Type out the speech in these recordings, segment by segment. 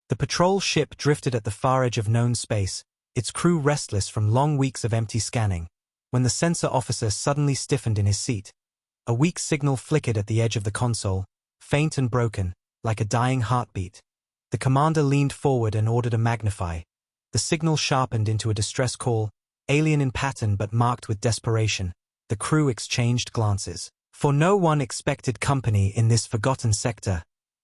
The patrol ship drifted at the far edge of known space, its crew restless from long weeks of empty scanning, when the sensor officer suddenly stiffened in his seat. A weak signal flickered at the edge of the console, faint and broken, like a dying heartbeat. The commander leaned forward and ordered a magnify. The signal sharpened into a distress call, alien in pattern but marked with desperation. The crew exchanged glances. For no one expected company in this forgotten sector.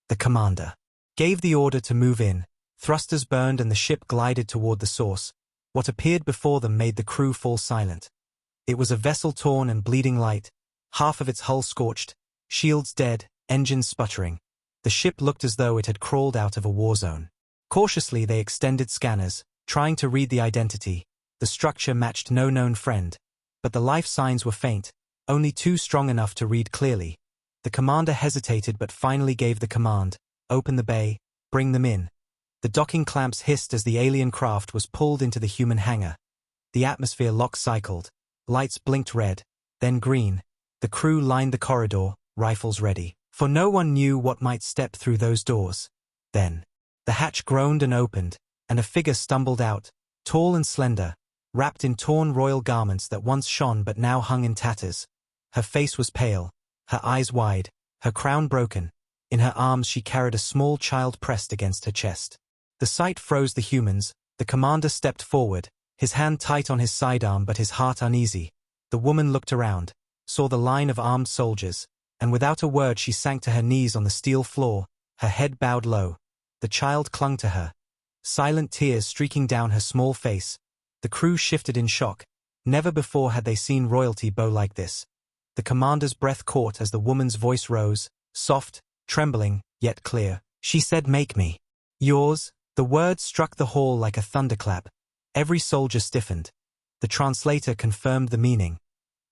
The commander gave the order to move in. Thrusters burned and the ship glided toward the source. What appeared before them made the crew fall silent. It was a vessel torn and bleeding light, half of its hull scorched, shields dead, engines sputtering. The ship looked as though it had crawled out of a war zone. Cautiously they extended scanners, trying to read the identity. The structure matched no known friend. But the life signs were faint, only too strong enough to read clearly. The commander hesitated but finally gave the command, "Open the bay, bring them in." The docking clamps hissed as the alien craft was pulled into the human hangar. The atmosphere lock cycled. Lights blinked red, then green. The crew lined the corridor, rifles ready. For no one knew what might step through those doors. Then, the hatch groaned and opened, and a figure stumbled out, tall and slender, wrapped in torn royal garments that once shone but now hung in tatters. Her face was pale, her eyes wide, her crown broken. In her arms she carried a small child pressed against her chest. The sight froze the humans. The commander stepped forward, his hand tight on his sidearm but his heart uneasy. The woman looked around, saw the line of armed soldiers, and without a word she sank to her knees on the steel floor, her head bowed low. The child clung to her, silent tears streaking down her small face. The crew shifted in shock. Never before had they seen royalty bow like this. The commander's breath caught as the woman's voice rose, soft, trembling, yet clear. She said, "Make me yours." The words struck the hall like a thunderclap. Every soldier stiffened. The translator confirmed the meaning.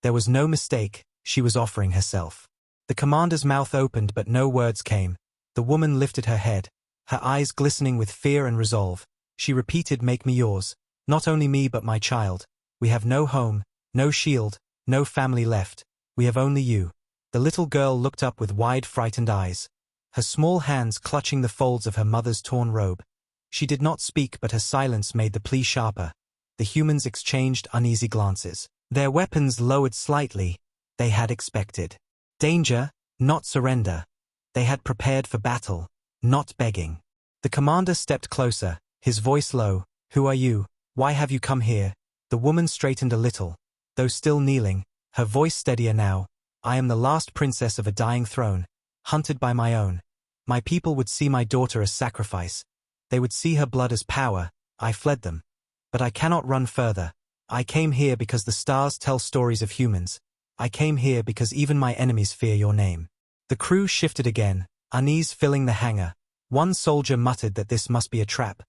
There was no mistake, she was offering herself. The commander's mouth opened but no words came. The woman lifted her head, her eyes glistening with fear and resolve. She repeated, "Make me yours. Not only me but my child. We have no home, no shield, no family left. We have only you." The little girl looked up with wide, frightened eyes, her small hands clutching the folds of her mother's torn robe. She did not speak but her silence made the plea sharper. The humans exchanged uneasy glances. Their weapons lowered slightly. They had expected danger, not surrender. They had prepared for battle, not begging. The commander stepped closer, his voice low. "Who are you? Why have you come here?" The woman straightened a little, though still kneeling, her voice steadier now. "I am the last princess of a dying throne, hunted by my own. My people would see my daughter as sacrifice. They would see her blood as power. I fled them. But I cannot run further. I came here because the stars tell stories of humans. I came here because even my enemies fear your name." The crew shifted again, unease filling the hangar. One soldier muttered that this must be a trap.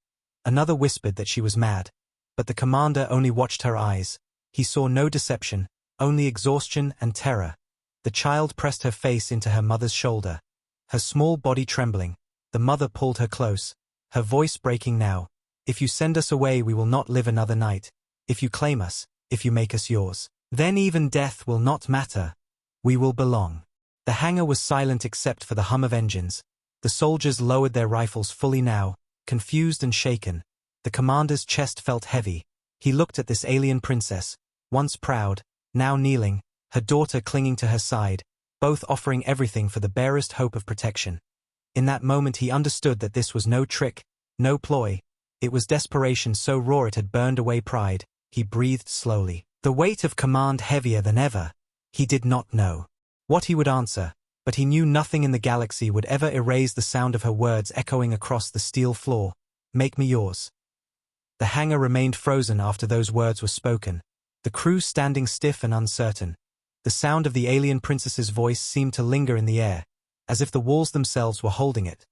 Another whispered that she was mad. But the commander only watched her eyes. He saw no deception, only exhaustion and terror. The child pressed her face into her mother's shoulder, her small body trembling. The mother pulled her close, her voice breaking now. "If you send us away we will not live another night. If you claim us, if you make us yours, then even death will not matter. We will belong." The hangar was silent except for the hum of engines. The soldiers lowered their rifles fully now, confused and shaken. The commander's chest felt heavy. He looked at this alien princess, once proud, now kneeling, her daughter clinging to her side, both offering everything for the barest hope of protection. In that moment he understood that this was no trick, no ploy. It was desperation so raw it had burned away pride. He breathed slowly, the weight of command heavier than ever. He did not know what he would answer, but he knew nothing in the galaxy would ever erase the sound of her words echoing across the steel floor. "Make me yours." The hangar remained frozen after those words were spoken, the crew standing stiff and uncertain. The sound of the alien princess's voice seemed to linger in the air, as if the walls themselves were holding it.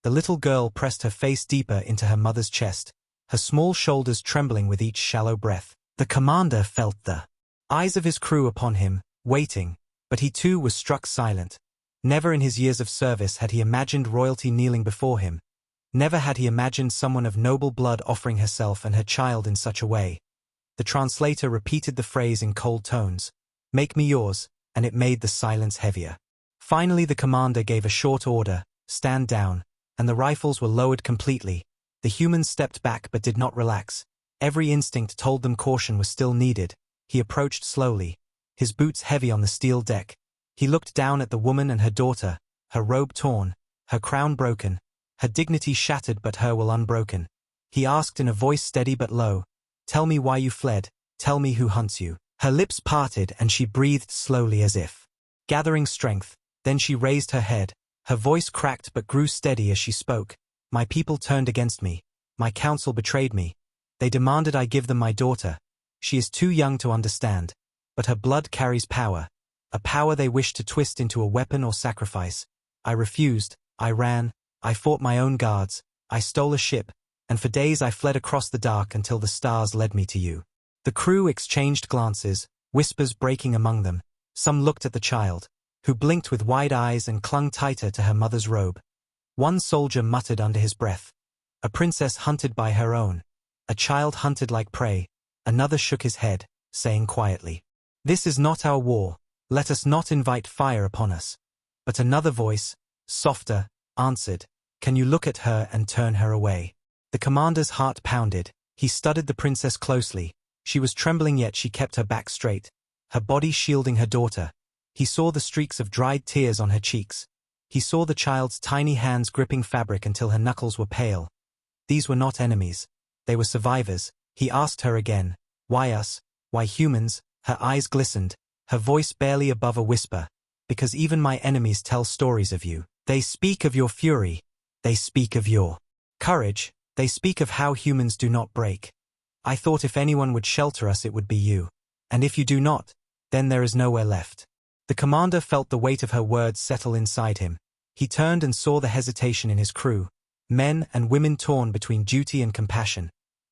The little girl pressed her face deeper into her mother's chest, her small shoulders trembling with each shallow breath. The commander felt the eyes of his crew upon him, waiting, but he too was struck silent. Never in his years of service had he imagined royalty kneeling before him. Never had he imagined someone of noble blood offering herself and her child in such a way. The translator repeated the phrase in cold tones, "Make me yours," and it made the silence heavier. Finally the commander gave a short order, "Stand down," and the rifles were lowered completely. The humans stepped back but did not relax. Every instinct told them caution was still needed. He approached slowly, his boots heavy on the steel deck. He looked down at the woman and her daughter, her robe torn, her crown broken, her dignity shattered but her will unbroken. He asked in a voice steady but low, "Tell me why you fled, tell me who hunts you." Her lips parted and she breathed slowly as if gathering strength. Then she raised her head. Her voice cracked but grew steady as she spoke. "My people turned against me. My council betrayed me. They demanded I give them my daughter. She is too young to understand. But her blood carries power. A power they wish to twist into a weapon or sacrifice. I refused. I ran. I fought my own guards. I stole a ship. And for days I fled across the dark until the stars led me to you." The crew exchanged glances, whispers breaking among them. Some looked at the child, who blinked with wide eyes and clung tighter to her mother's robe. One soldier muttered under his breath, "A princess hunted by her own. A child hunted like prey." Another shook his head, saying quietly, "This is not our war. Let us not invite fire upon us." But another voice, softer, answered, "Can you look at her and turn her away?" The commander's heart pounded. He studied the princess closely. She was trembling yet she kept her back straight, her body shielding her daughter. He saw the streaks of dried tears on her cheeks. He saw the child's tiny hands gripping fabric until her knuckles were pale. These were not enemies. They were survivors. He asked her again, "Why us? Why humans?" Her eyes glistened, her voice barely above a whisper. "Because even my enemies tell stories of you. They speak of your fury. They speak of your courage. They speak of how humans do not break. I thought if anyone would shelter us it would be you. And if you do not, then there is nowhere left." The commander felt the weight of her words settle inside him. He turned and saw the hesitation in his crew, men and women torn between duty and compassion.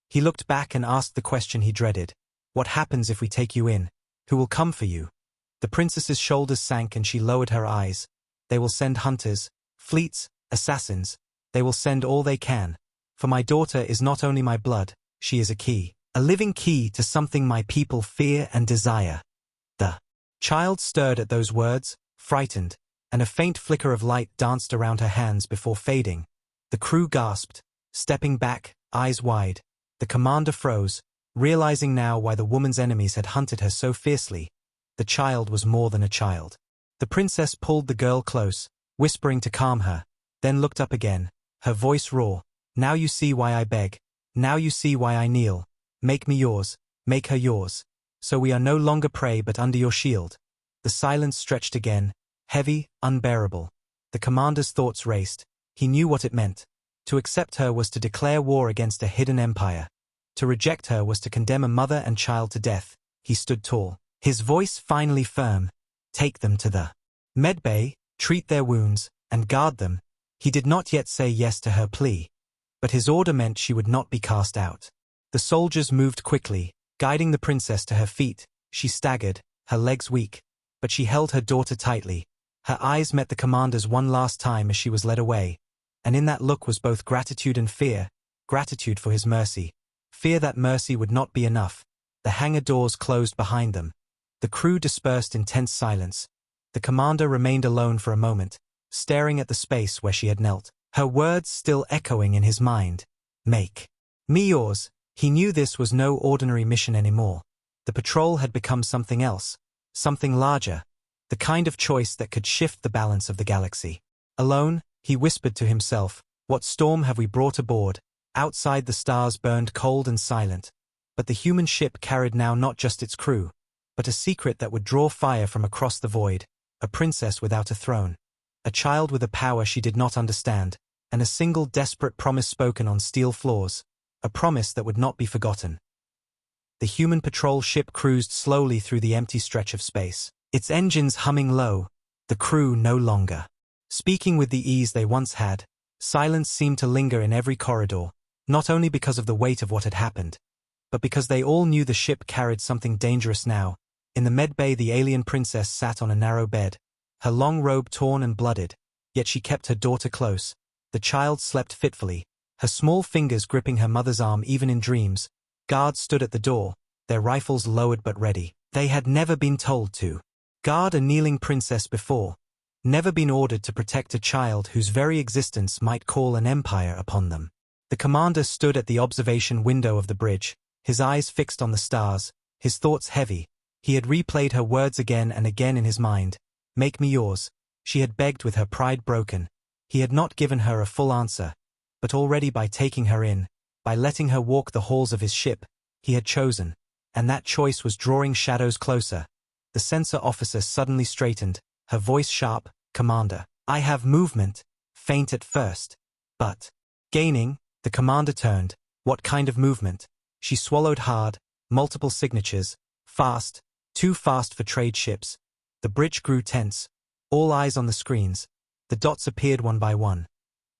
He looked back and asked the question he dreaded. "What happens if we take you in? Who will come for you?" The princess's shoulders sank and she lowered her eyes. "They will send hunters, fleets, assassins. They will send all they can. For my daughter is not only my blood, she is a key. A living key to something my people fear and desire." The child stirred at those words, frightened, and a faint flicker of light danced around her hands before fading. The crew gasped, stepping back, eyes wide. The commander froze, realizing now why the woman's enemies had hunted her so fiercely. The child was more than a child. The princess pulled the girl close, whispering to calm her, then looked up again, her voice raw. "Now you see why I beg. Now you see why I kneel. Make me yours. Make her yours. So we are no longer prey but under your shield." The silence stretched again, heavy, unbearable. The commander's thoughts raced. He knew what it meant. To accept her was to declare war against a hidden empire. To reject her was to condemn a mother and child to death. He stood tall, his voice finally firm. "Take them to the medbay, treat their wounds, and guard them." He did not yet say yes to her plea, but his order meant she would not be cast out. The soldiers moved quickly, guiding the princess to her feet. She staggered, her legs weak, but she held her daughter tightly. Her eyes met the commander's one last time as she was led away, and in that look was both gratitude and fear. Gratitude for his mercy, fear that mercy would not be enough. The hangar doors closed behind them. The crew dispersed in tense silence. The commander remained alone for a moment, staring at the space where she had knelt, her words still echoing in his mind. "Make me yours." He knew this was no ordinary mission anymore. The patrol had become something else, something larger, the kind of choice that could shift the balance of the galaxy. Alone, he whispered to himself, "What storm have we brought aboard?" Outside the stars burned cold and silent, but the human ship carried now not just its crew, but a secret that would draw fire from across the void, a princess without a throne, a child with a power she did not understand, and a single desperate promise spoken on steel floors. A promise that would not be forgotten. The human patrol ship cruised slowly through the empty stretch of space, its engines humming low, the crew no longer speaking with the ease they once had. Silence seemed to linger in every corridor, not only because of the weight of what had happened, but because they all knew the ship carried something dangerous now. In the medbay the alien princess sat on a narrow bed, her long robe torn and blooded, yet she kept her daughter close. The child slept fitfully, her small fingers gripping her mother's arm even in dreams. Guards stood at the door, their rifles lowered but ready. They had never been told to guard a kneeling princess before, never been ordered to protect a child whose very existence might call an empire upon them. The commander stood at the observation window of the bridge, his eyes fixed on the stars, his thoughts heavy. He had replayed her words again and again in his mind. "Make me yours." She had begged with her pride broken. He had not given her a full answer, but already by taking her in, by letting her walk the halls of his ship, he had chosen, and that choice was drawing shadows closer. The sensor officer suddenly straightened, her voice sharp. "Commander, I have movement," faint at first, but gaining. The commander turned. "What kind of movement?" She swallowed hard. "Multiple signatures. Fast. Too fast for trade ships." The bridge grew tense. All eyes on the screens. The dots appeared one by one.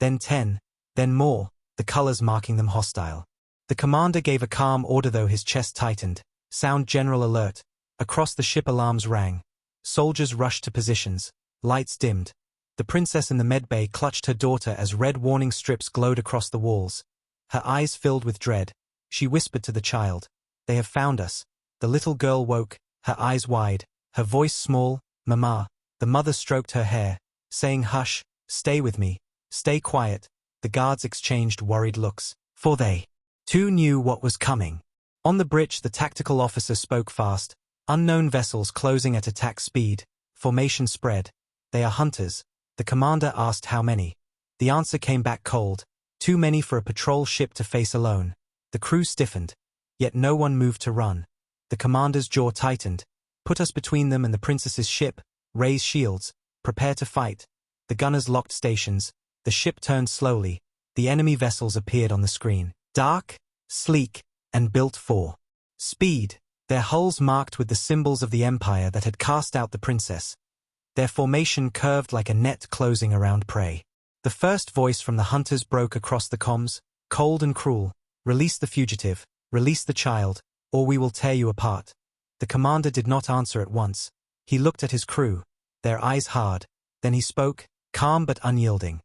Then 10, then more, the colors marking them hostile. The commander gave a calm order though his chest tightened. "Sound general alert." Across the ship alarms rang. Soldiers rushed to positions. Lights dimmed. The princess in the medbay clutched her daughter as red warning strips glowed across the walls. Her eyes filled with dread. She whispered to the child, "They have found us." The little girl woke, her eyes wide, her voice small. "Mama." The mother stroked her hair, saying, "Hush, stay with me, stay quiet." The guards exchanged worried looks, for they, too, knew what was coming. On the bridge the tactical officer spoke fast. "Unknown vessels closing at attack speed. Formation spread. They are hunters." The commander asked how many. The answer came back cold. "Too many for a patrol ship to face alone." The crew stiffened. Yet no one moved to run. The commander's jaw tightened. "Put us between them and the princess's ship. Raise shields. Prepare to fight." The gunners locked stations. The ship turned slowly. The enemy vessels appeared on the screen. Dark, sleek, and built for speed. Their hulls marked with the symbols of the empire that had cast out the princess. Their formation curved like a net closing around prey. The first voice from the hunters broke across the comms, cold and cruel. "Release the fugitive, release the child, or we will tear you apart." The commander did not answer at once. He looked at his crew, their eyes hard. Then he spoke, calm but unyielding.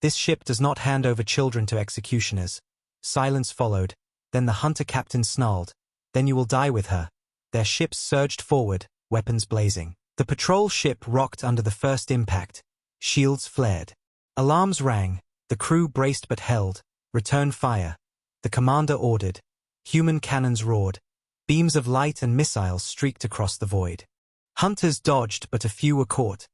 "This ship does not hand over children to executioners." Silence followed. Then the hunter captain snarled, "Then you will die with her." Their ships surged forward, weapons blazing. The patrol ship rocked under the first impact. Shields flared. Alarms rang. The crew braced but held. "Return fire." The commander ordered. Human cannons roared. Beams of light and missiles streaked across the void. Hunters dodged, but a few were caught.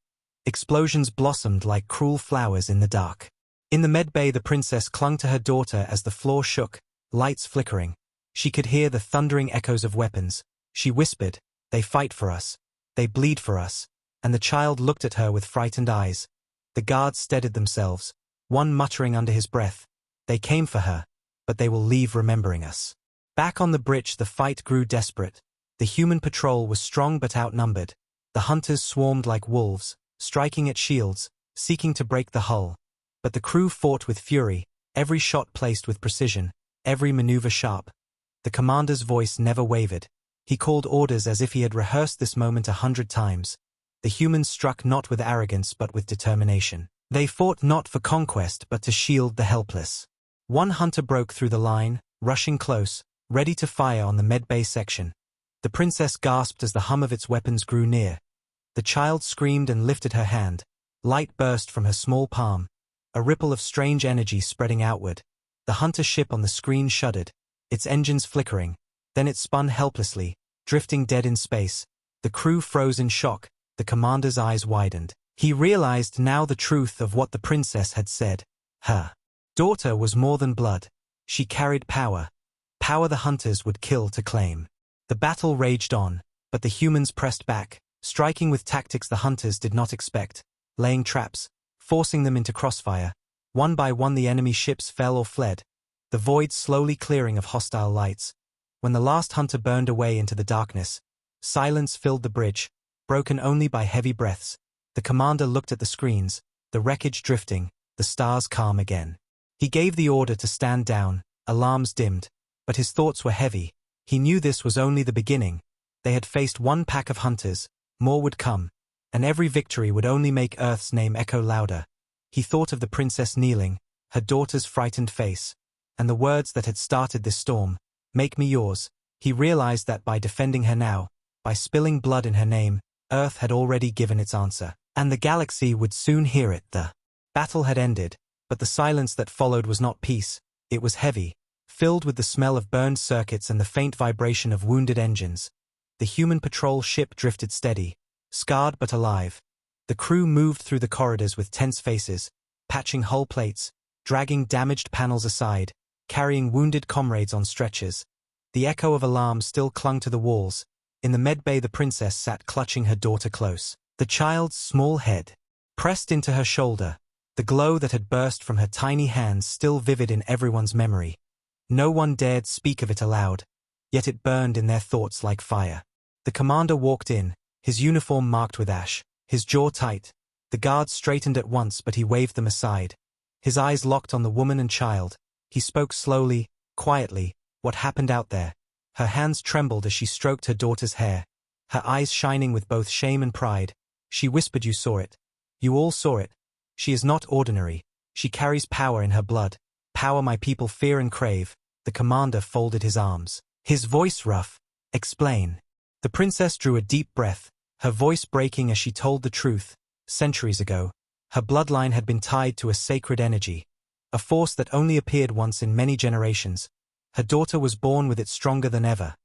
Explosions blossomed like cruel flowers in the dark. In the medbay the princess clung to her daughter as the floor shook, lights flickering. She could hear the thundering echoes of weapons. She whispered, "They fight for us. They bleed for us." And the child looked at her with frightened eyes. The guards steadied themselves, one muttering under his breath, "They came for her, but they will leave remembering us." Back on the bridge the fight grew desperate. The human patrol was strong but outnumbered. The hunters swarmed like wolves, striking at shields, seeking to break the hull. But the crew fought with fury, every shot placed with precision, every maneuver sharp. The commander's voice never wavered. He called orders as if he had rehearsed this moment 100 times. The humans struck not with arrogance but with determination. They fought not for conquest but to shield the helpless. One hunter broke through the line, rushing close, ready to fire on the medbay section. The princess gasped as the hum of its weapons grew near. The child screamed and lifted her hand. Light burst from her small palm, a ripple of strange energy spreading outward. The hunter ship on the screen shuddered, its engines flickering. Then it spun helplessly, drifting dead in space. The crew froze in shock. The commander's eyes widened. He realized now the truth of what the princess had said. Her daughter was more than blood. She carried power. Power the hunters would kill to claim. The battle raged on, but the humans pressed back, striking with tactics the hunters did not expect, laying traps, forcing them into crossfire. One by one the enemy ships fell or fled, the void slowly clearing of hostile lights. When the last hunter burned away into the darkness, silence filled the bridge, broken only by heavy breaths. The commander looked at the screens, the wreckage drifting, the stars calm again. He gave the order to stand down, alarms dimmed, but his thoughts were heavy. He knew this was only the beginning. They had faced one pack of hunters, more would come, and every victory would only make Earth's name echo louder. He thought of the princess kneeling, her daughter's frightened face, and the words that had started this storm, "Make me yours." He realized that by defending her now, by spilling blood in her name, Earth had already given its answer, and the galaxy would soon hear it. The battle had ended, but the silence that followed was not peace. It was heavy, filled with the smell of burned circuits and the faint vibration of wounded engines. The human patrol ship drifted steady, scarred but alive. The crew moved through the corridors with tense faces, patching hull plates, dragging damaged panels aside, carrying wounded comrades on stretchers. The echo of alarms still clung to the walls. In the medbay the princess sat clutching her daughter close. The child's small head pressed into her shoulder, the glow that had burst from her tiny hands still vivid in everyone's memory. No one dared speak of it aloud, yet it burned in their thoughts like fire. The commander walked in, his uniform marked with ash, his jaw tight. The guards straightened at once, but he waved them aside. His eyes locked on the woman and child. He spoke slowly, quietly. What happened out there? Her hands trembled as she stroked her daughter's hair, her eyes shining with both shame and pride. She whispered, "You saw it. You all saw it. She is not ordinary. She carries power in her blood. Power my people fear and crave." The commander folded his arms, his voice rough. "Explain." The princess drew a deep breath, her voice breaking as she told the truth. Centuries ago, her bloodline had been tied to a sacred energy, a force that only appeared once in many generations. Her daughter was born with it stronger than ever.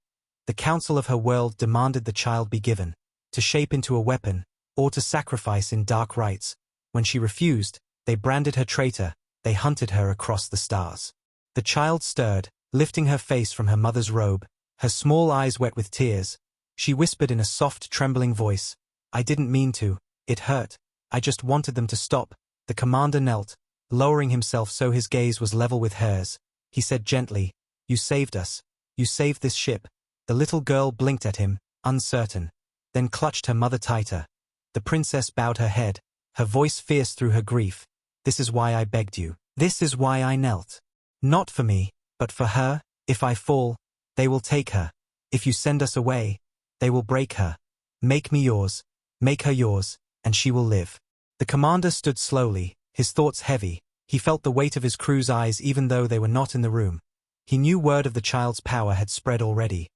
The council of her world demanded the child be given, to shape into a weapon, or to sacrifice in dark rites. When she refused, they branded her traitor, they hunted her across the stars. The child stirred, lifting her face from her mother's robe, her small eyes wet with tears. She whispered in a soft, trembling voice, "I didn't mean to. It hurt. I just wanted them to stop." The commander knelt, lowering himself so his gaze was level with hers. He said gently, "You saved us. You saved this ship." The little girl blinked at him, uncertain, then clutched her mother tighter. The princess bowed her head, her voice fierce through her grief. "This is why I begged you. This is why I knelt. Not for me, but for her. If I fall, they will take her. If you send us away, they will break her. Make me yours. Make her yours, and she will live." The commander stood slowly, his thoughts heavy. He felt the weight of his crew's eyes even though they were not in the room. He knew word of the child's power had spread already.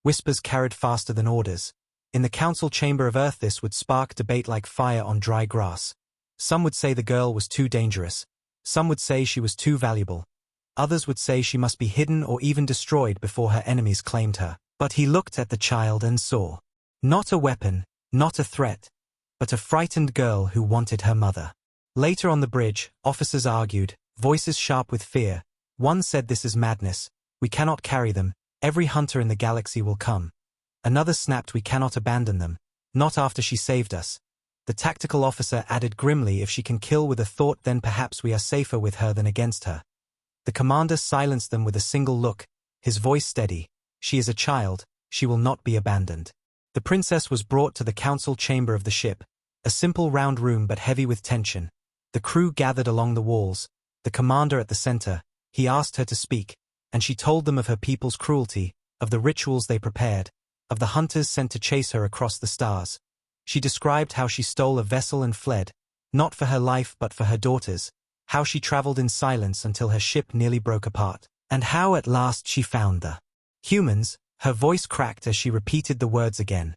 Whispers carried faster than orders. In the council chamber of Earth this would spark debate like fire on dry grass. Some would say the girl was too dangerous. Some would say she was too valuable. Others would say she must be hidden or even destroyed before her enemies claimed her. But he looked at the child and saw not a weapon, not a threat, but a frightened girl who wanted her mother. Later on the bridge, officers argued, voices sharp with fear. One said, "This is madness. We cannot carry them. Every hunter in the galaxy will come." Another snapped, "We cannot abandon them. Not after she saved us." The tactical officer added grimly, "If she can kill with a thought, then perhaps we are safer with her than against her." The commander silenced them with a single look, his voice steady. "She is a child. She will not be abandoned." The princess was brought to the council chamber of the ship, a simple round room but heavy with tension. The crew gathered along the walls, the commander at the center. He asked her to speak, and she told them of her people's cruelty, of the rituals they prepared, of the hunters sent to chase her across the stars. She described how she stole a vessel and fled, not for her life but for her daughter's, how she traveled in silence until her ship nearly broke apart, and how at last she found the humans. Her voice cracked as she repeated the words again.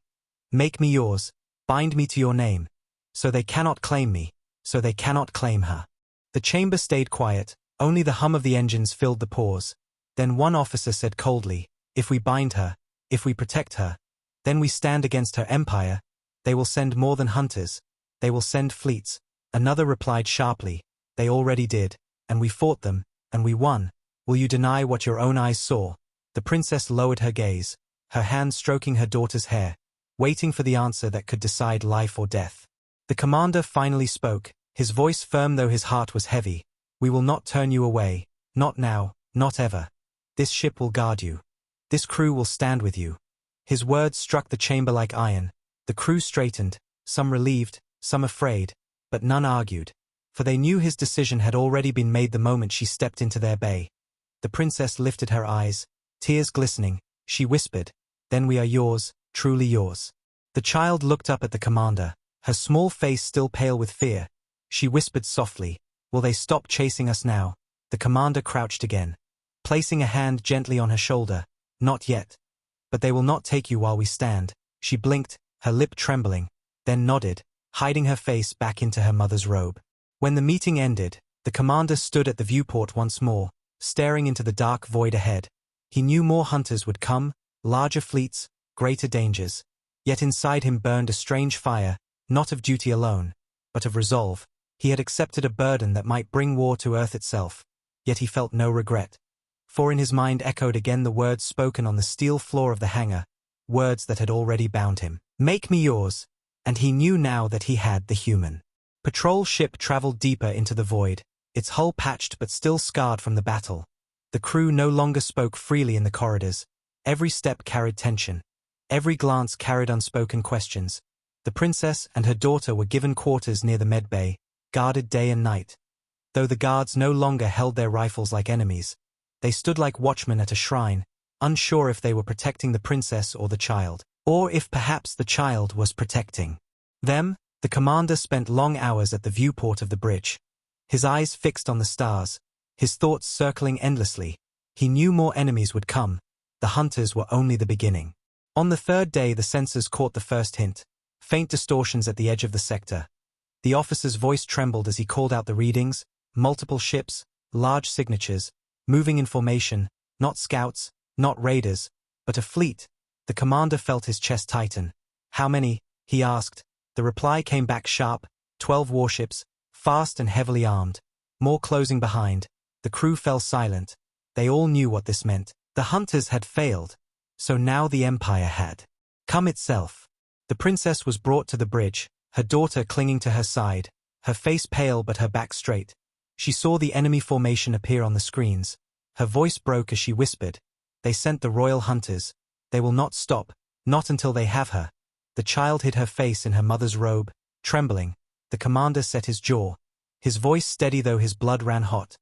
"Make me yours, bind me to your name. So they cannot claim me, so they cannot claim her." The chamber stayed quiet, only the hum of the engines filled the pause. Then one officer said coldly, "If we bind her, if we protect her, then we stand against her empire. They will send more than hunters. They will send fleets." Another replied sharply, "They already did, and we fought them, and we won. Will you deny what your own eyes saw?" The princess lowered her gaze, her hand stroking her daughter's hair, waiting for the answer that could decide life or death. The commander finally spoke, his voice firm though his heart was heavy. "We will not turn you away, not now, not ever. This ship will guard you. This crew will stand with you." His words struck the chamber like iron. The crew straightened, some relieved, some afraid, but none argued, for they knew his decision had already been made the moment she stepped into their bay. The princess lifted her eyes, tears glistening. She whispered, "Then we are yours, truly yours." The child looked up at the commander, her small face still pale with fear. She whispered softly, "Will they stop chasing us now?" The commander crouched again, placing a hand gently on her shoulder. "Not yet. But they will not take you while we stand." She blinked, her lip trembling, then nodded, hiding her face back into her mother's robe. When the meeting ended, the commander stood at the viewport once more, staring into the dark void ahead. He knew more hunters would come, larger fleets, greater dangers. Yet inside him burned a strange fire, not of duty alone, but of resolve. He had accepted a burden that might bring war to Earth itself, yet he felt no regret. For in his mind echoed again the words spoken on the steel floor of the hangar, words that had already bound him. "Make me yours." And he knew now that he had the human. Patrol ship traveled deeper into the void, its hull patched but still scarred from the battle. The crew no longer spoke freely in the corridors. Every step carried tension. Every glance carried unspoken questions. The princess and her daughter were given quarters near the medbay, guarded day and night. Though the guards no longer held their rifles like enemies, they stood like watchmen at a shrine, unsure if they were protecting the princess or the child, or if perhaps the child was protecting them. The commander spent long hours at the viewport of the bridge, his eyes fixed on the stars, his thoughts circling endlessly. He knew more enemies would come. The hunters were only the beginning. On the third day the sensors caught the first hint, faint distortions at the edge of the sector. The officer's voice trembled as he called out the readings, multiple ships, large signatures, moving in formation, not scouts, not raiders, but a fleet. The commander felt his chest tighten. "How many?" he asked. The reply came back sharp: 12 warships, fast and heavily armed. More closing behind. The crew fell silent. They all knew what this meant. The hunters had failed. So now the Empire had come itself. The princess was brought to the bridge, her daughter clinging to her side, her face pale but her back straight. She saw the enemy formation appear on the screens. Her voice broke as she whispered, "They sent the royal hunters. They will not stop, not until they have her." The child hid her face in her mother's robe, trembling. The commander set his jaw, his voice steady though his blood ran hot.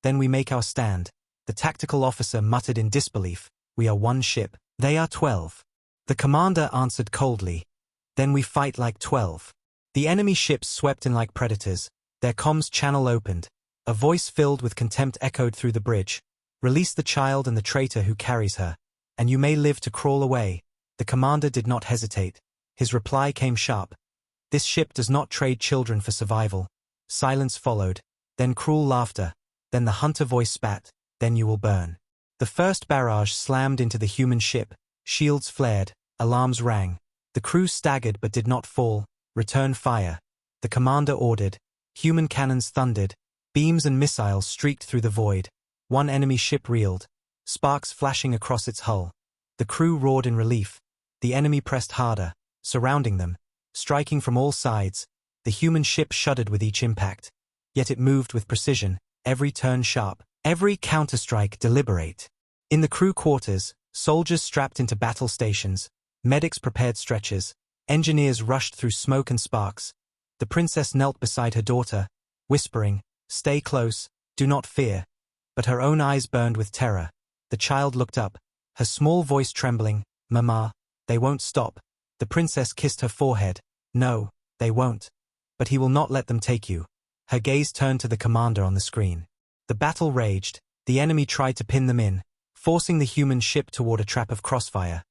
"Then we make our stand." The tactical officer muttered in disbelief, "We are one ship. They are 12. The commander answered coldly, "Then we fight like 12. The enemy ships swept in like predators, their comms channel opened. A voice filled with contempt echoed through the bridge. "Release the child and the traitor who carries her, and you may live to crawl away." The commander did not hesitate. His reply came sharp. "This ship does not trade children for survival." Silence followed, then cruel laughter, then the hunter voice spat, "Then you will burn." The first barrage slammed into the human ship, shields flared, alarms rang. The crew staggered but did not fall. "Return fire." The commander ordered. Human cannons thundered, beams and missiles streaked through the void. One enemy ship reeled, sparks flashing across its hull. The crew roared in relief. The enemy pressed harder, surrounding them, striking from all sides. The human ship shuddered with each impact. Yet it moved with precision, every turn sharp, every counterstrike deliberate. In the crew quarters, soldiers strapped into battle stations, medics prepared stretchers, engineers rushed through smoke and sparks. The princess knelt beside her daughter, whispering, "Stay close, do not fear." But her own eyes burned with terror. The child looked up, her small voice trembling, "Mama, they won't stop." The princess kissed her forehead. "No, they won't. But he will not let them take you." Her gaze turned to the commander on the screen. The battle raged. The enemy tried to pin them in, forcing the human ship toward a trap of crossfire.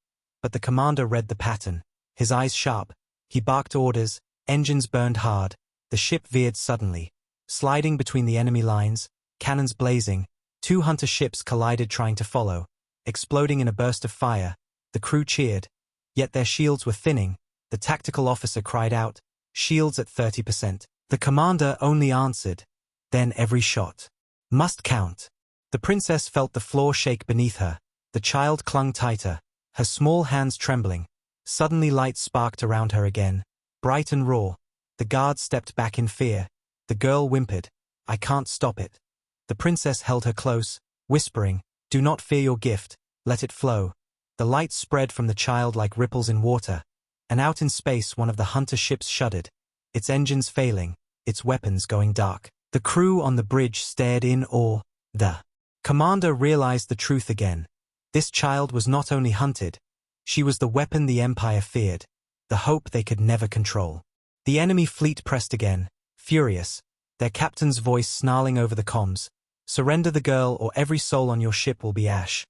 But the commander read the pattern, his eyes sharp. He barked orders, engines burned hard. The ship veered suddenly, sliding between the enemy lines, cannons blazing. 2 hunter ships collided trying to follow, exploding in a burst of fire. The crew cheered. Yet their shields were thinning. The tactical officer cried out, "Shields at 30%. The commander only answered, "Then every shot must count." The princess felt the floor shake beneath her. The child clung tighter, her small hands trembling. Suddenly light sparked around her again, bright and raw. The guard stepped back in fear. The girl whimpered, "I can't stop it." The princess held her close, whispering, "Do not fear your gift, let it flow." The light spread from the child like ripples in water, and out in space one of the hunter ships shuddered, its engines failing, its weapons going dark. The crew on the bridge stared in awe. The commander realized the truth again. This child was not only hunted, she was the weapon the Empire feared, the hope they could never control. The enemy fleet pressed again, furious, their captain's voice snarling over the comms, "Surrender the girl or every soul on your ship will be ash."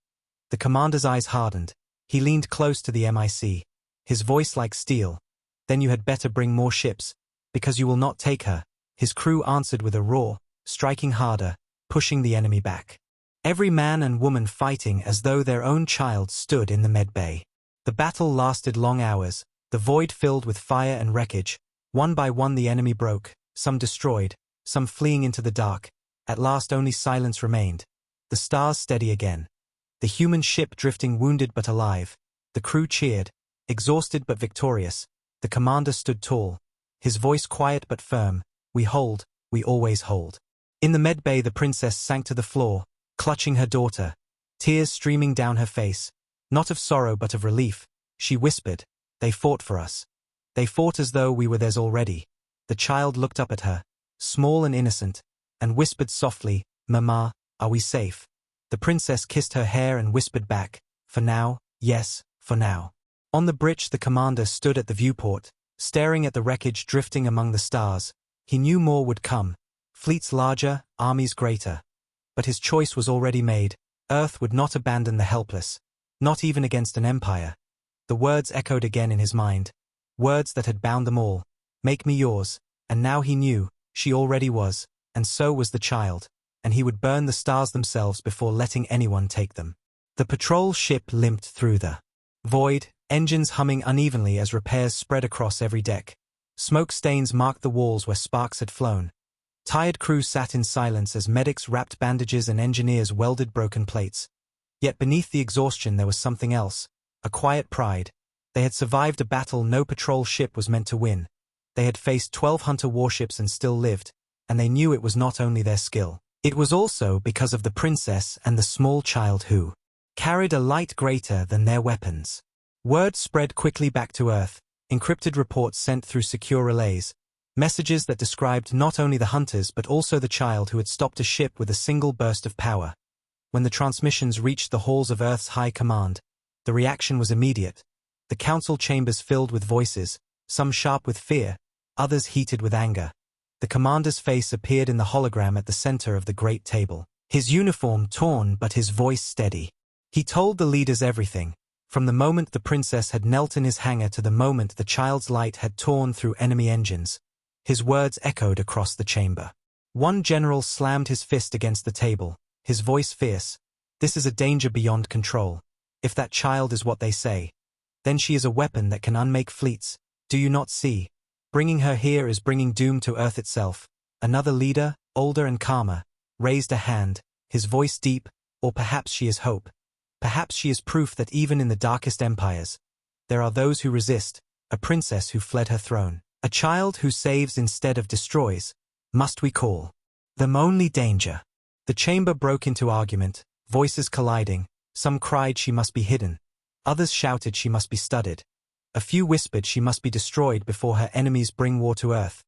The commander's eyes hardened. He leaned close to the MIC, his voice like steel. "Then you had better bring more ships, because you will not take her." His crew answered with a roar, striking harder, pushing the enemy back. every man and woman fighting as though their own child stood in the medbay. The battle lasted long hours, the void filled with fire and wreckage. One by one the enemy broke, some destroyed, some fleeing into the dark. At last only silence remained. The stars steady again. The human ship drifting wounded but alive. The crew cheered, exhausted but victorious. The commander stood tall, his voice quiet but firm. We hold, we always hold. In the medbay the princess sank to the floor, clutching her daughter, tears streaming down her face. Not of sorrow but of relief, she whispered, they fought for us. They fought as though we were theirs already. The child looked up at her, small and innocent, and whispered softly, Mama, are we safe? The princess kissed her hair and whispered back, for now, yes, for now. On the bridge the commander stood at the viewport, staring at the wreckage drifting among the stars. He knew more would come, fleets larger, armies greater. But his choice was already made. Earth would not abandon the helpless, not even against an empire. The words echoed again in his mind, words that had bound them all. Make me yours. And now he knew, she already was, and so was the child, and he would burn the stars themselves before letting anyone take them. The patrol ship limped through the void, engines humming unevenly as repairs spread across every deck. Smoke stains marked the walls where sparks had flown. Tired crew sat in silence as medics wrapped bandages and engineers welded broken plates. Yet beneath the exhaustion there was something else, a quiet pride. They had survived a battle no patrol ship was meant to win. They had faced 12 hunter warships and still lived, and they knew it was not only their skill. It was also because of the princess and the small child who carried a light greater than their weapons. Word spread quickly back to Earth, encrypted reports sent through secure relays, messages that described not only the hunters but also the child who had stopped a ship with a single burst of power. When the transmissions reached the halls of Earth's high command, the reaction was immediate. The council chambers filled with voices, some sharp with fear, others heated with anger. The commander's face appeared in the hologram at the center of the great table, his uniform torn but his voice steady. He told the leaders everything, from the moment the princess had knelt in his hangar to the moment the child's light had torn through enemy engines. His words echoed across the chamber. One general slammed his fist against the table, his voice fierce. This is a danger beyond control. If that child is what they say, then she is a weapon that can unmake fleets. Do you not see? Bringing her here is bringing doom to Earth itself. Another leader, older and calmer, raised a hand, his voice deep. Or perhaps she is hope. Perhaps she is proof that even in the darkest empires, there are those who resist, a princess who fled her throne, a child who saves instead of destroys. Must we call them only danger? The chamber broke into argument, voices colliding. Some cried she must be hidden. Others shouted she must be studied. A few whispered she must be destroyed before her enemies bring war to Earth.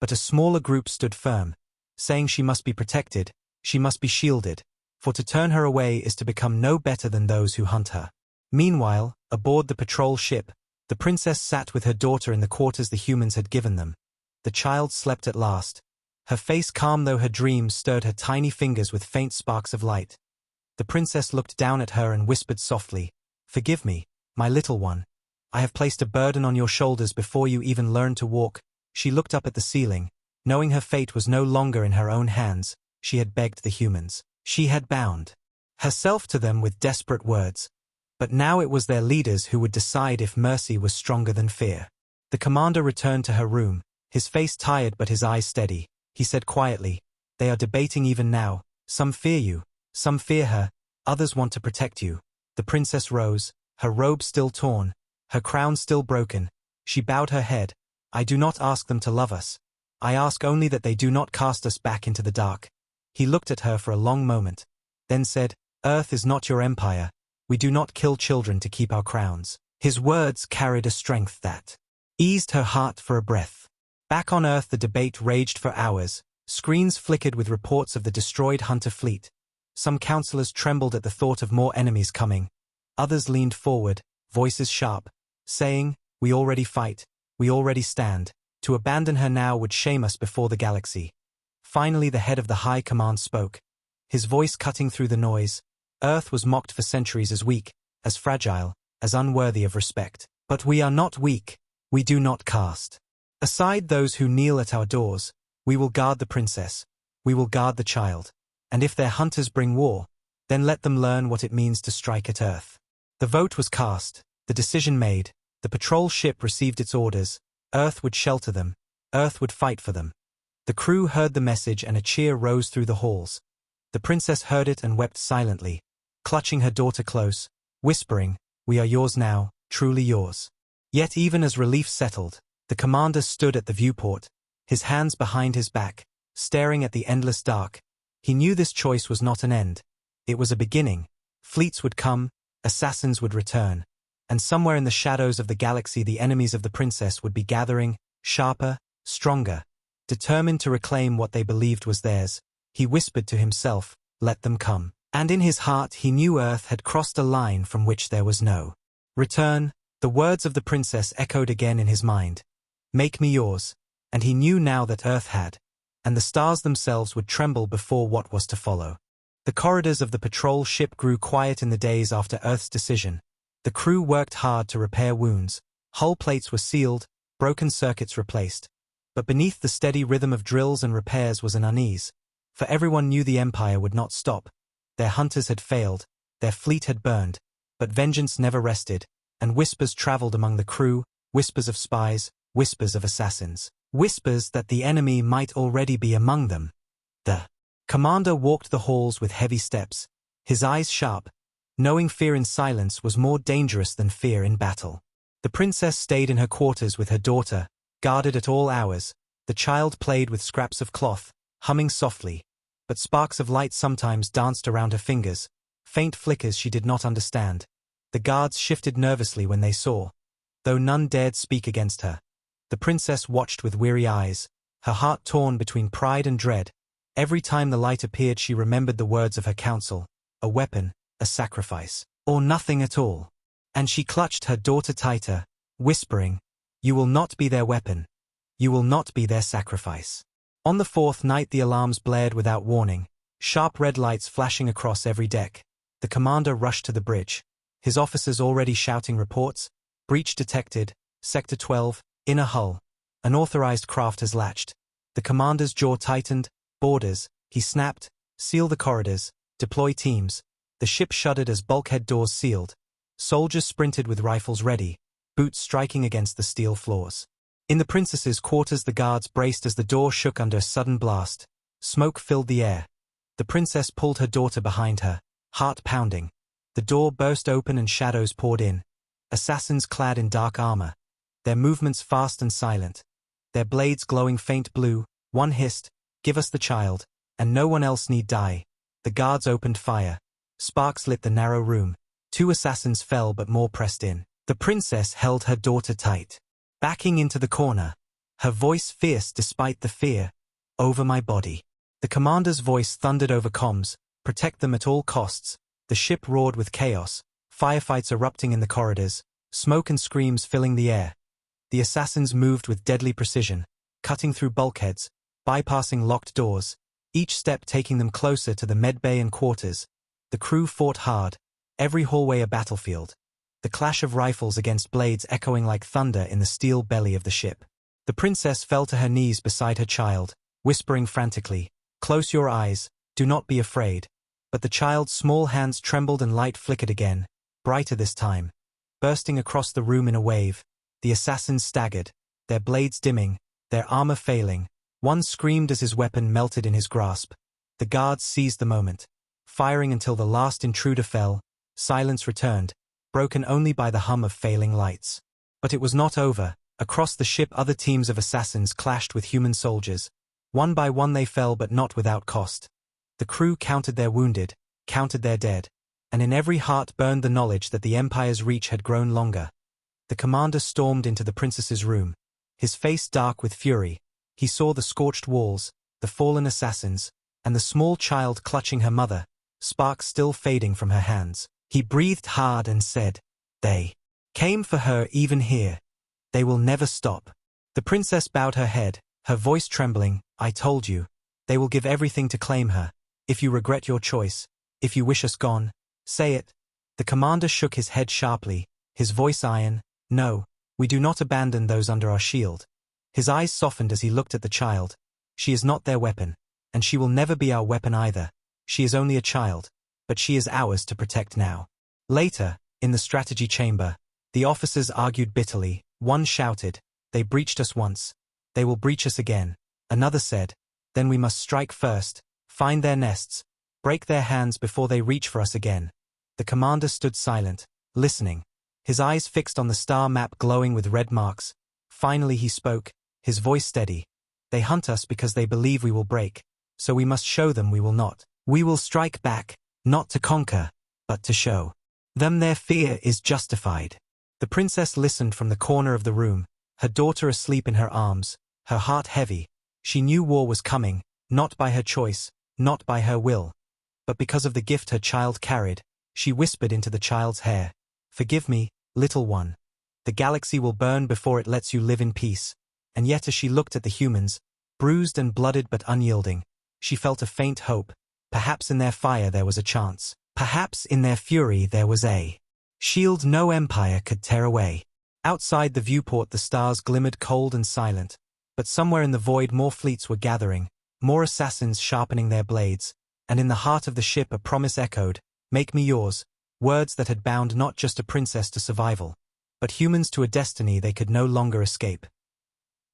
But a smaller group stood firm, saying she must be protected, she must be shielded, for to turn her away is to become no better than those who hunt her. Meanwhile, aboard the patrol ship, the princess sat with her daughter in the quarters the humans had given them. The child slept at last. Her face calm though her dreams stirred her tiny fingers with faint sparks of light. The princess looked down at her and whispered softly, "Forgive me, my little one. I have placed a burden on your shoulders before you even learned to walk." She looked up at the ceiling. Knowing her fate was no longer in her own hands, she had begged the humans. She had bound herself to them with desperate words. But now it was their leaders who would decide if mercy was stronger than fear. The commander returned to her room, his face tired but his eyes steady. He said quietly, "They are debating even now. Some fear you, some fear her, others want to protect you." The princess rose, her robe still torn, her crown still broken. She bowed her head. "I do not ask them to love us. I ask only that they do not cast us back into the dark." He looked at her for a long moment, then said, "Earth is not your empire. We do not kill children to keep our crowns." His words carried a strength that eased her heart for a breath. Back on Earth the debate raged for hours. Screens flickered with reports of the destroyed hunter fleet. Some counselors trembled at the thought of more enemies coming. Others leaned forward, voices sharp, saying, "We already fight. We already stand. To abandon her now would shame us before the galaxy." Finally the head of the High Command spoke, his voice cutting through the noise. Earth was mocked for centuries as weak, as fragile, as unworthy of respect. But we are not weak. We do not cast aside those who kneel at our doors. We will guard the princess. We will guard the child. And if their hunters bring war, Then let them learn what it means to strike at Earth. The vote was cast, the decision made, the patrol ship received its orders, Earth would shelter them, Earth would fight for them. The crew heard the message and a cheer rose through the halls. The princess heard it and wept silently, clutching her daughter close, whispering, "We are yours now, truly yours." Yet even as relief settled, the commander stood at the viewport, his hands behind his back, staring at the endless dark. He knew this choice was not an end. It was a beginning. Fleets would come, assassins would return, and somewhere in the shadows of the galaxy the enemies of the princess would be gathering, sharper, stronger, determined to reclaim what they believed was theirs. He whispered to himself, "Let them come." And in his heart he knew Earth had crossed a line from which there was no return. The words of the princess echoed again in his mind. "Make me yours." And he knew now that Earth had, and the stars themselves would tremble before what was to follow. The corridors of the patrol ship grew quiet in the days after Earth's decision. The crew worked hard to repair wounds, hull plates were sealed, broken circuits replaced. But beneath the steady rhythm of drills and repairs was an unease, for everyone knew the Empire would not stop. Their hunters had failed, their fleet had burned, but vengeance never rested, and whispers traveled among the crew, whispers of spies, whispers of assassins, whispers that the enemy might already be among them. The commander walked the halls with heavy steps, his eyes sharp, knowing fear in silence was more dangerous than fear in battle. The princess stayed in her quarters with her daughter, guarded at all hours. The child played with scraps of cloth, humming softly, but sparks of light sometimes danced around her fingers, faint flickers she did not understand. The guards shifted nervously when they saw, though none dared speak against her. The princess watched with weary eyes, her heart torn between pride and dread. Every time the light appeared she remembered the words of her counsel, a weapon, a sacrifice, or nothing at all. And she clutched her daughter tighter, whispering, "You will not be their weapon. You will not be their sacrifice." On the fourth night the alarms blared without warning, sharp red lights flashing across every deck. The commander rushed to the bridge, his officers already shouting reports. "Breach detected, Sector 12, inner hull. Unauthorized craft has latched." The commander's jaw tightened. "Boarders," he snapped, "seal the corridors, deploy teams." The ship shuddered as bulkhead doors sealed. Soldiers sprinted with rifles ready, boots striking against the steel floors. In the princess's quarters the guards braced as the door shook under a sudden blast. Smoke filled the air. The princess pulled her daughter behind her, heart pounding. The door burst open and shadows poured in. Assassins clad in dark armor, their movements fast and silent, their blades glowing faint blue. One hissed, "Give us the child, and no one else need die." The guards opened fire. Sparks lit the narrow room. 2 assassins fell but more pressed in. The princess held her daughter tight, backing into the corner, her voice fierce despite the fear. "Over my body." The commander's voice thundered over comms, "Protect them at all costs." The ship roared with chaos, firefights erupting in the corridors, smoke and screams filling the air. The assassins moved with deadly precision, cutting through bulkheads, bypassing locked doors, each step taking them closer to the medbay and quarters. The crew fought hard, every hallway a battlefield, the clash of rifles against blades echoing like thunder in the steel belly of the ship. The princess fell to her knees beside her child, whispering frantically, "Close your eyes, do not be afraid." But the child's small hands trembled and light flickered again, brighter this time, bursting across the room in a wave. The assassins staggered, their blades dimming, their armor failing. One screamed as his weapon melted in his grasp. The guards seized the moment, firing until the last intruder fell. Silence returned, broken only by the hum of failing lights. But it was not over. Across the ship other teams of assassins clashed with human soldiers. One by one they fell but not without cost. The crew counted their wounded, counted their dead, and in every heart burned the knowledge that the Empire's reach had grown longer. The commander stormed into the princess's room, his face dark with fury. He saw the scorched walls, the fallen assassins, and the small child clutching her mother, sparks still fading from her hands. He breathed hard and said, "They came for her even here. They will never stop." The princess bowed her head, her voice trembling. "I told you. They will give everything to claim her. If you regret your choice, if you wish us gone, say it." The commander shook his head sharply, his voice iron. "No, we do not abandon those under our shield." His eyes softened as he looked at the child. "She is not their weapon, and she will never be our weapon either. She is only a child, but she is ours to protect now. Later, in the strategy chamber, the officers argued bitterly. One shouted, "They breached us once. They will breach us again." Another said, "Then we must strike first, find their nests, break their hands before they reach for us again." The commander stood silent, listening, his eyes fixed on the star map glowing with red marks. Finally he spoke, his voice steady. "They hunt us because they believe we will break, so we must show them we will not. We will strike back, not to conquer, but to show them their fear is justified." The princess listened from the corner of the room, her daughter asleep in her arms, her heart heavy. She knew war was coming, not by her choice, not by her will, but because of the gift her child carried. She whispered into the child's hair, "Forgive me, little one. The galaxy will burn before it lets you live in peace." And yet as she looked at the humans, bruised and blooded but unyielding, she felt a faint hope. Perhaps in their fire there was a chance. Perhaps in their fury there was a shield no empire could tear away. Outside the viewport the stars glimmered cold and silent, but somewhere in the void more fleets were gathering, more assassins sharpening their blades, and in the heart of the ship a promise echoed, "Make me yours," words that had bound not just a princess to survival, but humans to a destiny they could no longer escape.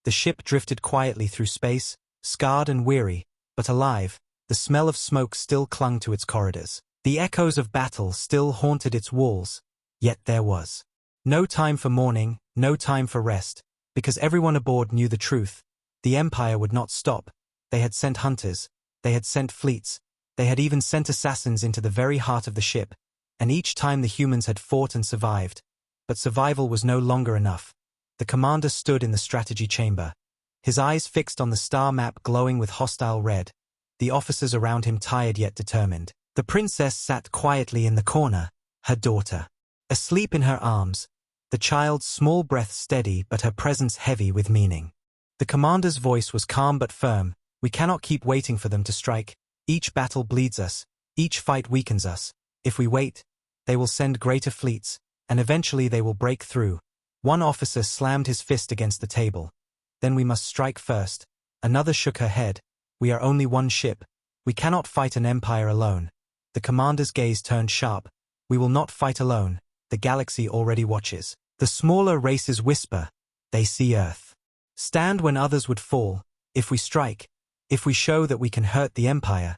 The ship drifted quietly through space, scarred and weary, but alive. The smell of smoke still clung to its corridors. The echoes of battle still haunted its walls, yet there was no time for mourning, no time for rest, because everyone aboard knew the truth. The Empire would not stop. They had sent hunters, they had sent fleets, they had even sent assassins into the very heart of the ship, and each time the humans had fought and survived. But survival was no longer enough. The commander stood in the strategy chamber, his eyes fixed on the star map glowing with hostile red, the officers around him tired yet determined. The princess sat quietly in the corner, her daughter asleep in her arms, the child's small breath steady but her presence heavy with meaning. The commander's voice was calm but firm. "We cannot keep waiting for them to strike. Each battle bleeds us, each fight weakens us. If we wait, they will send greater fleets, and eventually they will break through." One officer slammed his fist against the table. "Then we must strike first." Another shook her head. "We are only one ship. We cannot fight an empire alone." The commander's gaze turned sharp. "We will not fight alone. The galaxy already watches. The smaller races whisper. They see Earth stand when others would fall. If we strike, if we show that we can hurt the empire,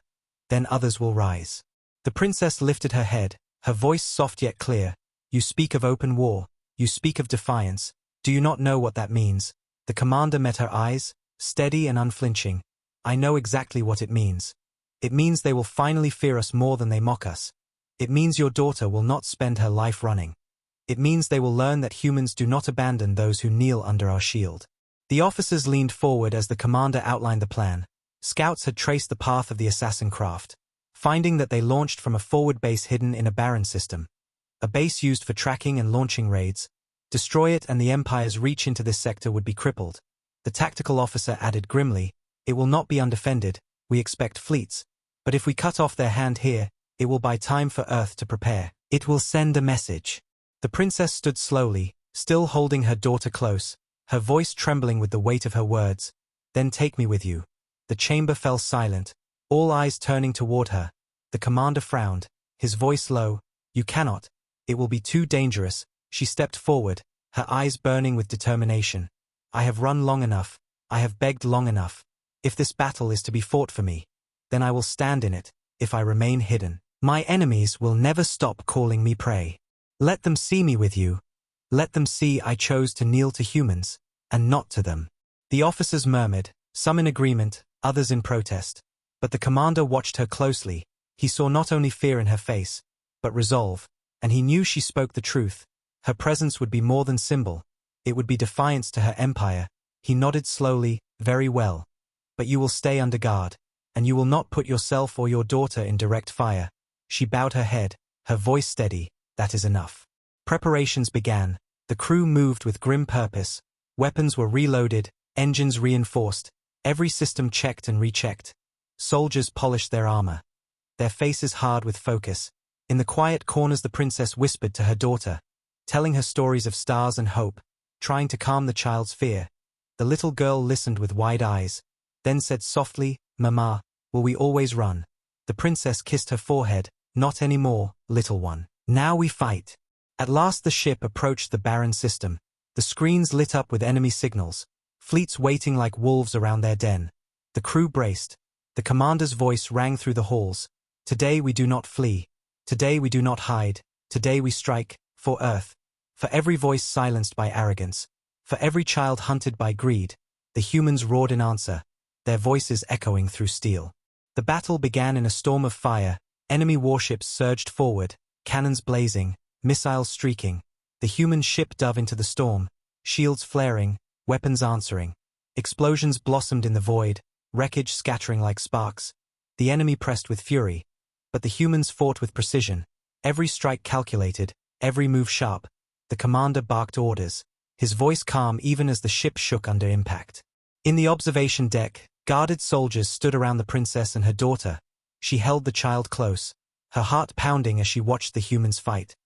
then others will rise." The princess lifted her head, her voice soft yet clear. "You speak of open war. You speak of defiance. Do you not know what that means?" The commander met her eyes, steady and unflinching. "I know exactly what it means. It means they will finally fear us more than they mock us. It means your daughter will not spend her life running. It means they will learn that humans do not abandon those who kneel under our shield." The officers leaned forward as the commander outlined the plan. Scouts had traced the path of the assassin craft, finding that they launched from a forward base hidden in a barren system. A base used for tracking and launching raids. Destroy it and the Empire's reach into this sector would be crippled. The tactical officer added grimly, "It will not be undefended. We expect fleets. But if we cut off their hand here, it will buy time for Earth to prepare. It will send a message." The princess stood slowly, still holding her daughter close, her voice trembling with the weight of her words. "Then take me with you." The chamber fell silent, all eyes turning toward her. The commander frowned, his voice low. "You cannot. It will be too dangerous." She stepped forward, her eyes burning with determination. "I have run long enough. I have begged long enough. If this battle is to be fought for me, then I will stand in it. If I remain hidden, my enemies will never stop calling me prey. Let them see me with you. Let them see I chose to kneel to humans, and not to them." The officers murmured, some in agreement, others in protest. But the commander watched her closely. He saw not only fear in her face, but resolve, and he knew she spoke the truth. Her presence would be more than symbol. It would be defiance to her empire. He nodded slowly, "Very well. But you will stay under guard, and you will not put yourself or your daughter in direct fire." She bowed her head, her voice steady. "That is enough." Preparations began. The crew moved with grim purpose. Weapons were reloaded, engines reinforced, every system checked and rechecked. Soldiers polished their armor, their faces hard with focus. In the quiet corners the princess whispered to her daughter, telling her stories of stars and hope, trying to calm the child's fear. The little girl listened with wide eyes, then said softly, "Mama, will we always run?" The princess kissed her forehead, Not anymore, little one. Now we fight. At last the ship approached the barren system. The screens lit up with enemy signals, fleets waiting like wolves around their den. The crew braced. The commander's voice rang through the halls. Today we do not flee. Today we do not hide. Today we strike, for Earth. For every voice silenced by arrogance. For every child hunted by greed. The humans roared in answer, their voices echoing through steel. The battle began in a storm of fire. Enemy warships surged forward, cannons blazing, missiles streaking. The human ship dove into the storm, shields flaring, weapons answering. Explosions blossomed in the void, wreckage scattering like sparks. The enemy pressed with fury, but the humans fought with precision. Every strike calculated, every move sharp. The commander barked orders, his voice calm even as the ship shook under impact. In the observation deck, guarded soldiers stood around the princess and her daughter. She held the child close, her heart pounding as she watched the humans fight.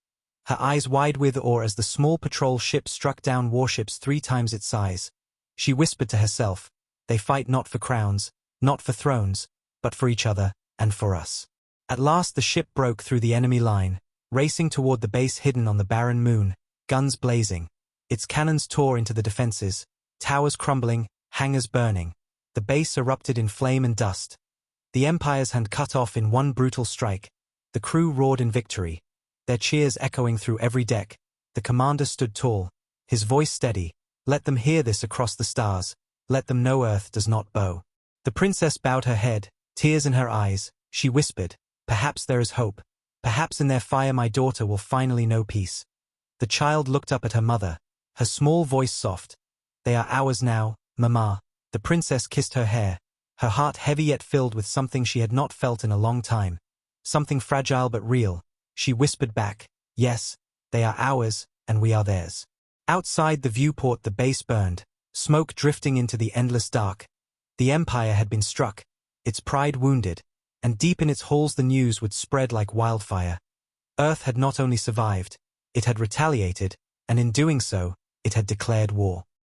Her eyes wide with awe as the small patrol ship struck down warships 3 times its size. She whispered to herself, they fight not for crowns, not for thrones, but for each other, and for us. At last the ship broke through the enemy line, racing toward the base hidden on the barren moon, guns blazing. Its cannons tore into the defenses, towers crumbling, hangars burning. The base erupted in flame and dust. The Empire's hand cut off in one brutal strike. The crew roared in victory, their cheers echoing through every deck. The commander stood tall, his voice steady. Let them hear this across the stars. Let them know Earth does not bow. The princess bowed her head, tears in her eyes. She whispered, perhaps there is hope. Perhaps in their fire my daughter will finally know peace. The child looked up at her mother, her small voice soft. They are ours now, Mama. The princess kissed her hair, her heart heavy yet filled with something she had not felt in a long time. Something fragile but real. She whispered back, yes, they are ours, and we are theirs. Outside the viewport the base burned, smoke drifting into the endless dark. The Empire had been struck, its pride wounded, and deep in its halls the news would spread like wildfire. Earth had not only survived, it had retaliated, and in doing so, it had declared war.